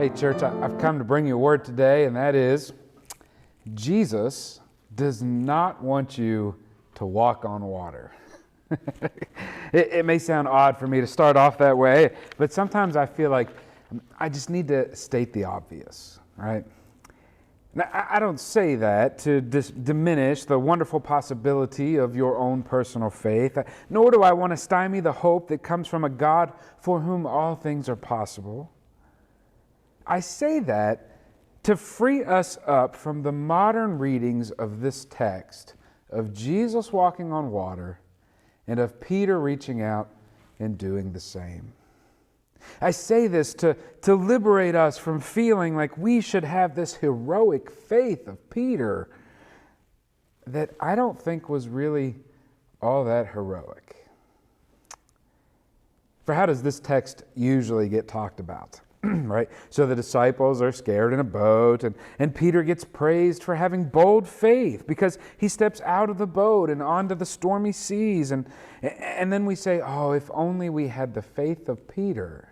Hey, church, I've come to bring you a word today, and that is Jesus does not want you to walk on water. It may sound odd for me to start off that way, but sometimes I feel like I just need to state the obvious, right? Now, I don't say that to diminish the wonderful possibility of your own personal faith, nor do I want to stymie the hope that comes from a God for whom all things are possible. I say that to free us up from the modern readings of this text of Jesus walking on water and of Peter reaching out and doing the same. I say this to liberate us from feeling like we should have this heroic faith of Peter that I don't think was really all that heroic. For how does this text usually get talked about? Right? So the disciples are scared in a boat, and Peter gets praised for having bold faith because he steps out of the boat and onto the stormy seas. And then we say, oh, if only we had the faith of Peter.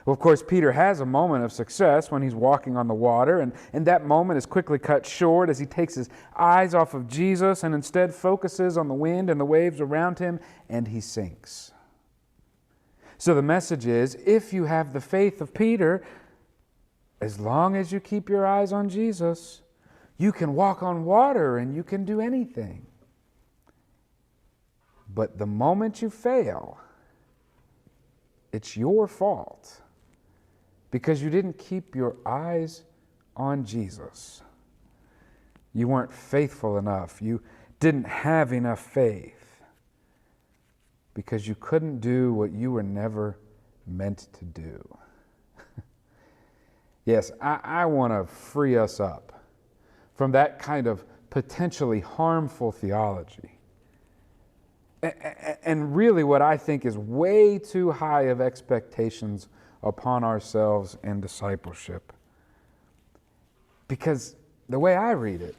Well, of course, Peter has a moment of success when he's walking on the water, and that moment is quickly cut short as he takes his eyes off of Jesus and instead focuses on the wind and the waves around him, and he sinks. So the message is, if you have the faith of Peter, as long as you keep your eyes on Jesus, you can walk on water and you can do anything. But the moment you fail, it's your fault because you didn't keep your eyes on Jesus. You weren't faithful enough. You didn't have enough faith. Because you couldn't do what you were never meant to do. Yes, I want to free us up from that kind of potentially harmful theology. And really what I think is way too high of expectations upon ourselves in discipleship. Because the way I read it,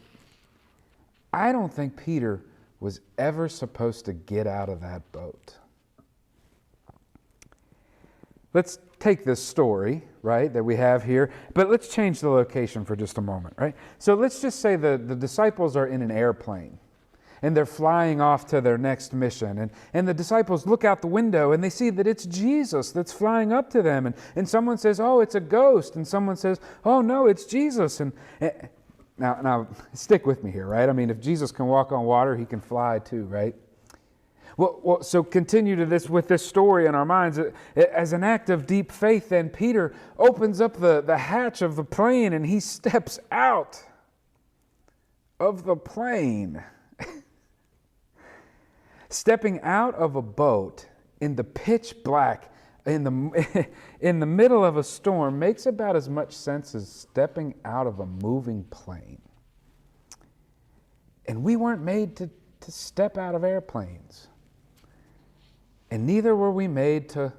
I don't think Peter was ever supposed to get out of that boat. Let's take this story, right, that we have here, but let's change the location for just a moment, right? So let's just say the disciples are in an airplane, and they're flying off to their next mission, and the disciples look out the window, and they see that it's Jesus that's flying up to them, and someone says, oh, it's a ghost, and someone says, oh, no, it's Jesus, and Now, stick with me here, right? I mean, if Jesus can walk on water, he can fly too, right? Well, so continue with this story in our minds. As an act of deep faith, then Peter opens up the hatch of the plane and he steps out of the plane. Stepping out of a boat in the pitch black, in the middle of a storm makes about as much sense as stepping out of a moving plane. And we weren't made to step out of airplanes. And neither were we made to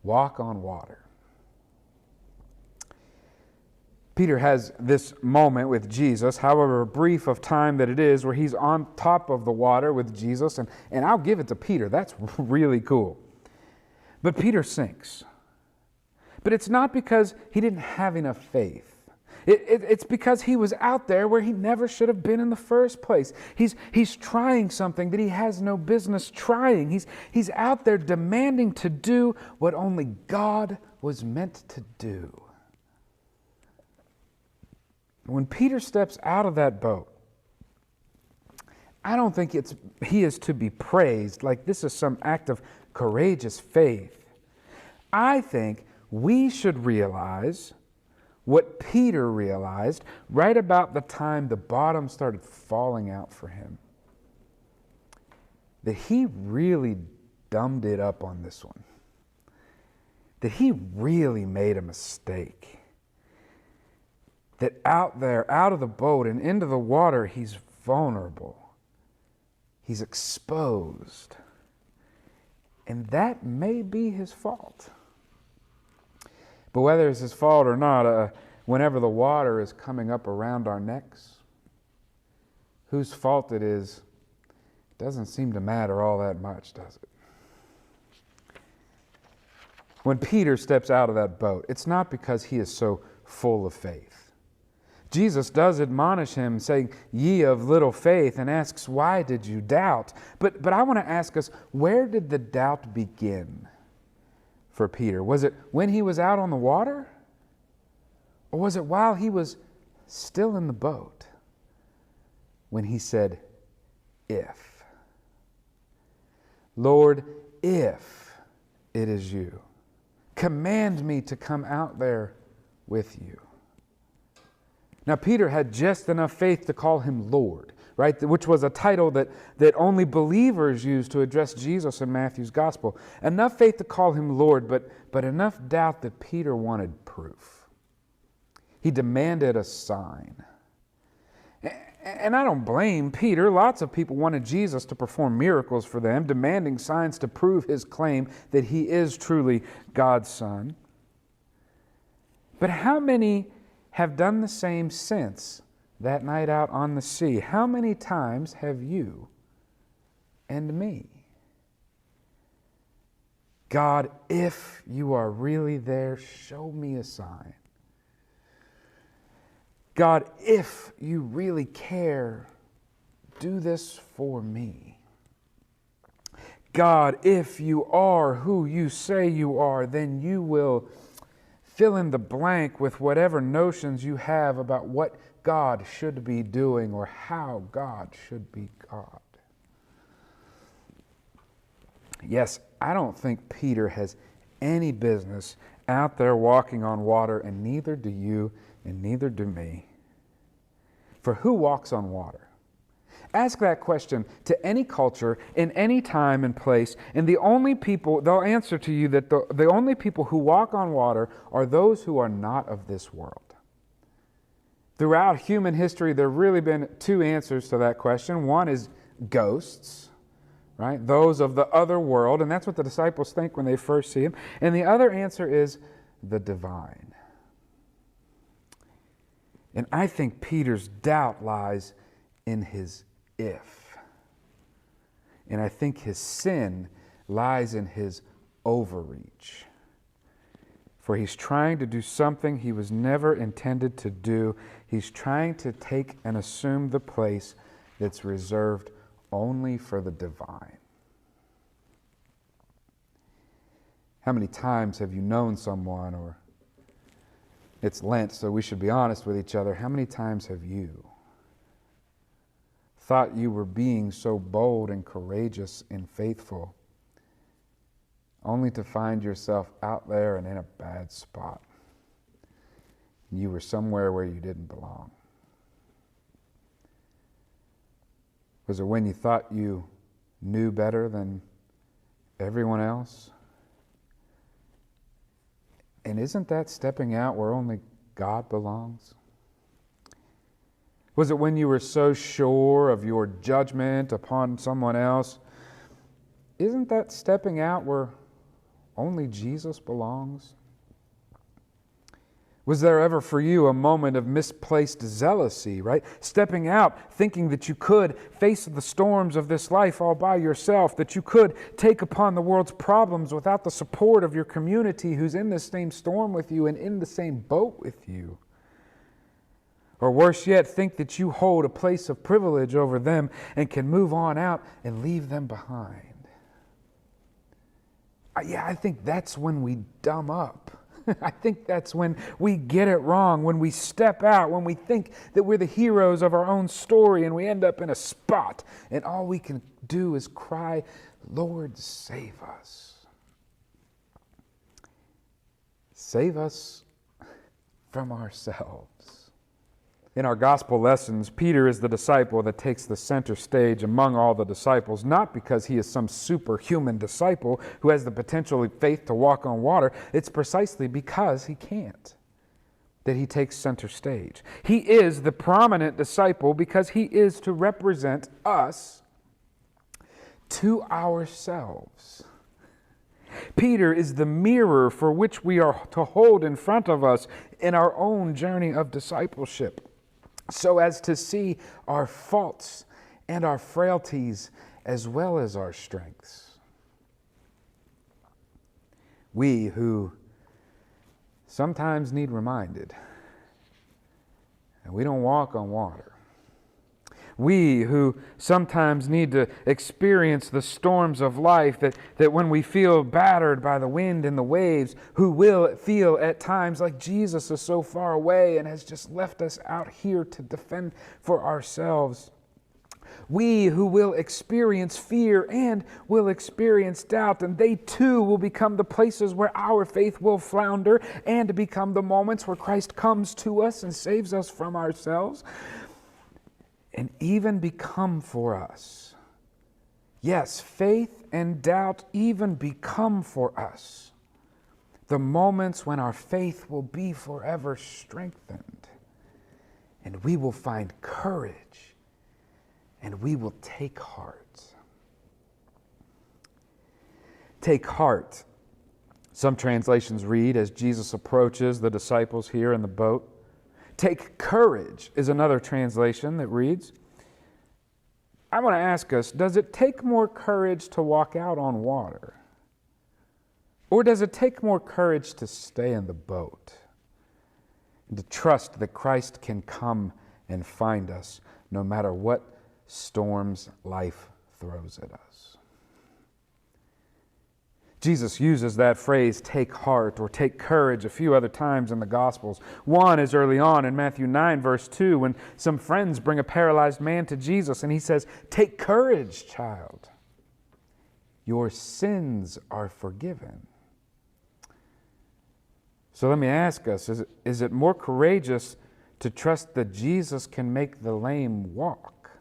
walk on water. Peter has this moment with Jesus, however brief of time that it is, where he's on top of the water with Jesus. And I'll give it to Peter. That's really cool. But Peter sinks. But it's not because he didn't have enough faith. It's because he was out there where he never should have been in the first place. He's trying something that he has no business trying. He's out there demanding to do what only God was meant to do. When Peter steps out of that boat, I don't think he is to be praised like this is some act of courageous faith. I think we should realize what Peter realized right about the time the bottom started falling out for him. That he really dumbed it up on this one. That he really made a mistake. That out there, out of the boat and into the water, he's vulnerable. He's exposed. And that may be his fault. But whether it's his fault or not, whenever the water is coming up around our necks, whose fault it is, doesn't seem to matter all that much, does it? When Peter steps out of that boat, it's not because he is so full of faith. Jesus does admonish him, saying, "Ye of little faith," and asks, "Why did you doubt?" But I want to ask us, where did the doubt begin for Peter? Was it when he was out on the water? Or was it while he was still in the boat when he said, "If"? Lord, if it is you, command me to come out there with you. Now, Peter had just enough faith to call him Lord, right? Which was a title that only believers used to address Jesus in Matthew's gospel. Enough faith to call him Lord, but enough doubt that Peter wanted proof. He demanded a sign. And I don't blame Peter. Lots of people wanted Jesus to perform miracles for them, demanding signs to prove his claim that he is truly God's Son. But how many have done the same since that night out on the sea? How many times have you and me? God, if you are really there, show me a sign. God, if you really care, do this for me. God, if you are who you say you are, then you will fill in the blank with whatever notions you have about what God should be doing or how God should be God. Yes, I don't think Peter has any business out there walking on water, and neither do you, and neither do me. For who walks on water? Ask that question to any culture, in any time and place, and the only people, they'll answer to you that the only people who walk on water are those who are not of this world. Throughout human history, there have really been two answers to that question. One is ghosts, right? Those of the other world, and that's what the disciples think when they first see him. And the other answer is the divine. And I think Peter's doubt lies in his if. And I think his sin lies in his overreach. For he's trying to do something he was never intended to do. He's trying to take and assume the place that's reserved only for the divine. How many times have you known someone, or it's Lent, so we should be honest with each other. How many times have you thought you were being so bold and courageous and faithful, only to find yourself out there and in a bad spot? You were somewhere where you didn't belong. Was it when you thought you knew better than everyone else? And isn't that stepping out where only God belongs? Was it when you were so sure of your judgment upon someone else? Isn't that stepping out where only Jesus belongs? Was there ever for you a moment of misplaced zealousy, right? Stepping out, thinking that you could face the storms of this life all by yourself, that you could take upon the world's problems without the support of your community who's in the same storm with you and in the same boat with you. Or worse yet, think that you hold a place of privilege over them and can move on out and leave them behind. I think that's when we dumb up. I think that's when we get it wrong, when we step out, when we think that we're the heroes of our own story and we end up in a spot and all we can do is cry, "Lord, save us." Save us from ourselves. In our gospel lessons, Peter is the disciple that takes the center stage among all the disciples, not because he is some superhuman disciple who has the potential of faith to walk on water. It's precisely because he can't that he takes center stage. He is the prominent disciple because he is to represent us to ourselves. Peter is the mirror for which we are to hold in front of us in our own journey of discipleship, so as to see our faults and our frailties as well as our strengths. We who sometimes need reminded, and we don't walk on water. We who sometimes need to experience the storms of life, that when we feel battered by the wind and the waves, who will feel at times like Jesus is so far away and has just left us out here to defend for ourselves. We who will experience fear and will experience doubt, and they too will become the places where our faith will flounder and become the moments where Christ comes to us and saves us from ourselves and even become for us. Yes, faith and doubt even become for us the moments when our faith will be forever strengthened and we will find courage and we will take heart. Take heart. Some translations read, as Jesus approaches the disciples here in the boat. Take courage is another translation that reads. I want to ask us, does it take more courage to walk out on water? Or does it take more courage to stay in the boat and to trust that Christ can come and find us no matter what storms life throws at us? Jesus uses that phrase, take heart or take courage, a few other times in the Gospels. One is early on in Matthew 9, verse 2, when some friends bring a paralyzed man to Jesus, and he says, take courage, child. Your sins are forgiven. So let me ask us, is it more courageous to trust that Jesus can make the lame walk,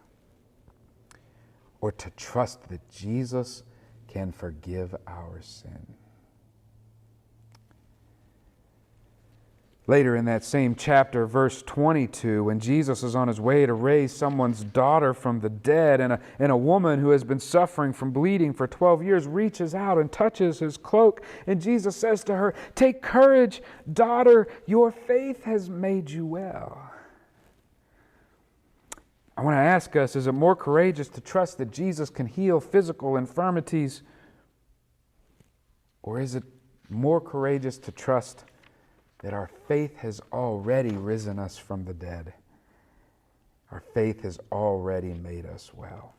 or to trust that Jesus can forgive our sin? Later in that same chapter, verse 22, when Jesus is on his way to raise someone's daughter from the dead, and a woman who has been suffering from bleeding for 12 years reaches out and touches his cloak, and Jesus says to her, take courage, daughter, your faith has made you well. I want to ask us, is it more courageous to trust that Jesus can heal physical infirmities? Or is it more courageous to trust that our faith has already risen us from the dead? Our faith has already made us well.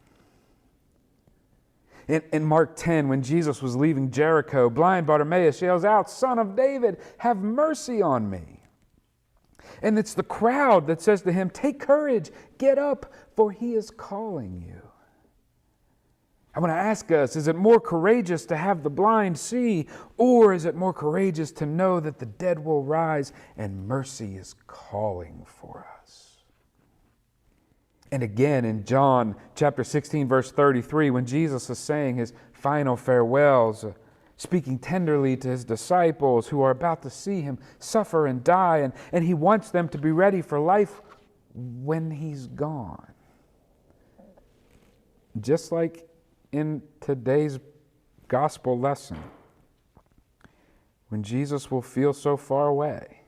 In Mark 10, when Jesus was leaving Jericho, blind Bartimaeus yells out, Son of David, have mercy on me. And it's the crowd that says to him, take courage, get up, for he is calling you. I want to ask us, is it more courageous to have the blind see, or is it more courageous to know that the dead will rise and mercy is calling for us? And again in John chapter 16, verse 33, when Jesus is saying his final farewells, speaking tenderly to his disciples who are about to see him suffer and die, and he wants them to be ready for life when he's gone. Just like in today's gospel lesson, when Jesus will feel so far away,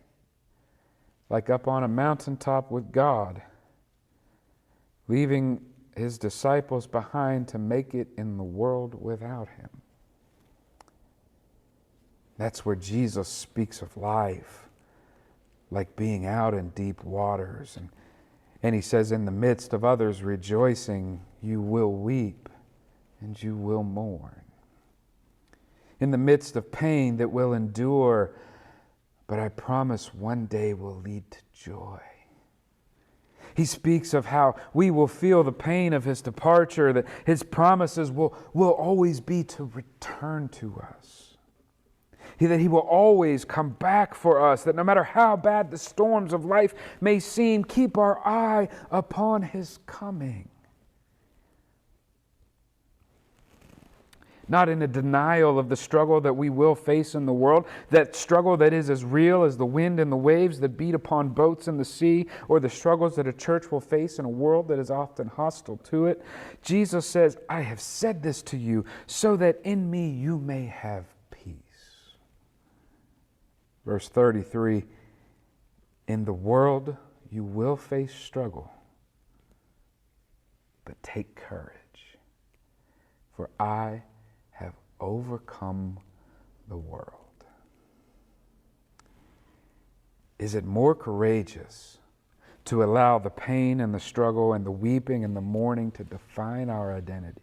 like up on a mountaintop with God, leaving his disciples behind to make it in the world without him. That's where Jesus speaks of life, like being out in deep waters. And he says, in the midst of others rejoicing, you will weep and you will mourn. In the midst of pain that will endure, but I promise one day will lead to joy. He speaks of how we will feel the pain of his departure, that his promises will always be to return to us. That he will always come back for us, that no matter how bad the storms of life may seem, keep our eye upon his coming. Not in a denial of the struggle that we will face in the world, that struggle that is as real as the wind and the waves that beat upon boats in the sea, or the struggles that a church will face in a world that is often hostile to it. Jesus says, I have said this to you so that in me you may have peace. Verse 33, in the world you will face struggle, but take courage, for I have overcome the world. Is it more courageous to allow the pain and the struggle and the weeping and the mourning to define our identity?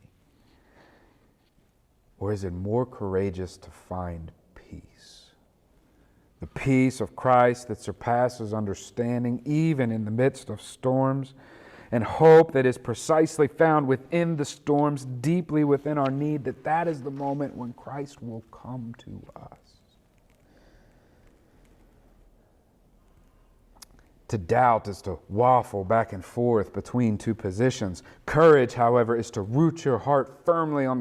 Or is it more courageous to find peace? The peace of Christ that surpasses understanding even in the midst of storms, and hope that is precisely found within the storms, deeply within our need, that is the moment when Christ will come to us. To doubt is to waffle back and forth between two positions. Courage, however, is to root your heart firmly on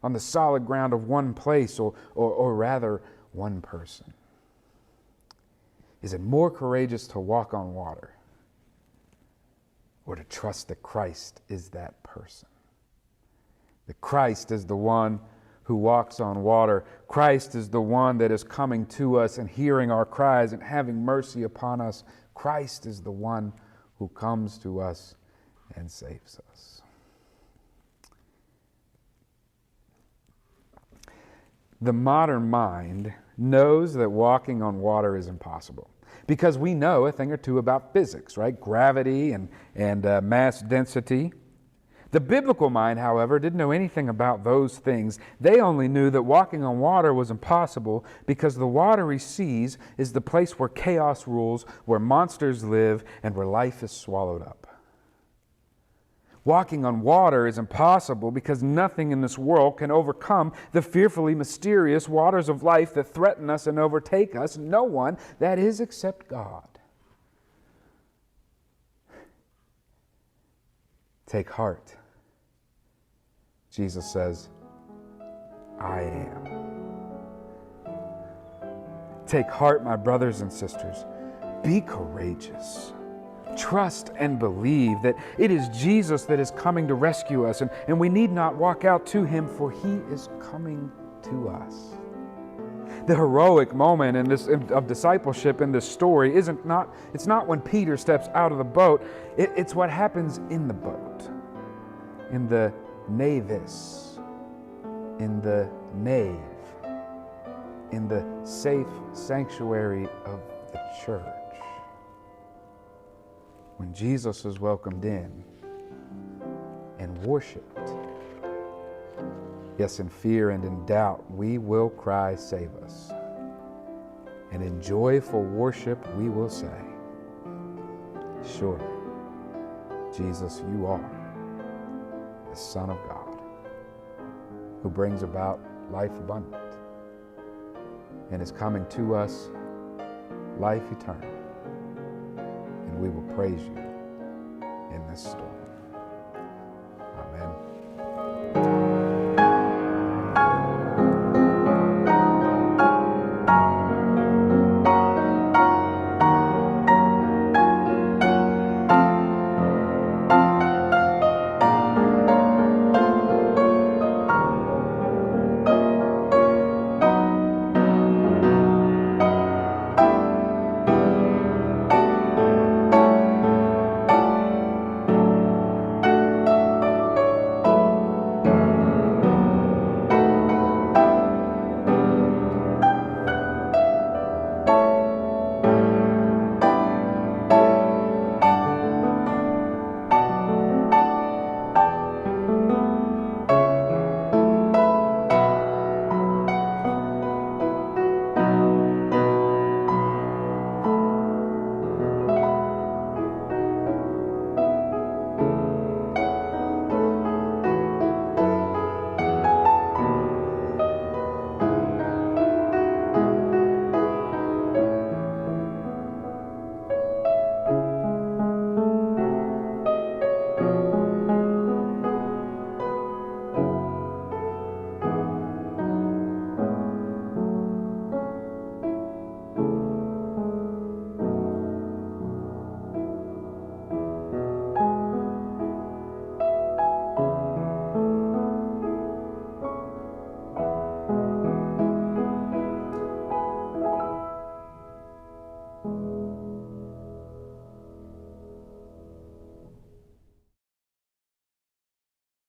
the solid ground of one place, or rather, one person. Is it more courageous to walk on water, or to trust that Christ is that person? That Christ is the one who walks on water. Christ is the one that is coming to us and hearing our cries and having mercy upon us. Christ is the one who comes to us and saves us. The modern mind knows that walking on water is impossible because we know a thing or two about physics, right? Gravity and mass density. The biblical mind, however, didn't know anything about those things. They only knew that walking on water was impossible because the watery seas is the place where chaos rules, where monsters live, and where life is swallowed up. Walking on water is impossible because nothing in this world can overcome the fearfully mysterious waters of life that threaten us and overtake us. No one, that is, except God. Take heart. Jesus says, I am. Take heart, my brothers and sisters. Be courageous. Trust and believe that it is Jesus that is coming to rescue us, and we need not walk out to him, for he is coming to us. The heroic moment of discipleship in this story it's not when Peter steps out of the boat. It's what happens in the boat, in the navis, in the nave, in the safe sanctuary of the church. When Jesus is welcomed in and worshiped. Yes, in fear and in doubt, we will cry, save us. And in joyful worship, we will say, surely, Jesus, you are the Son of God, who brings about life abundant and is coming to us life eternal. And we will praise you in this storm.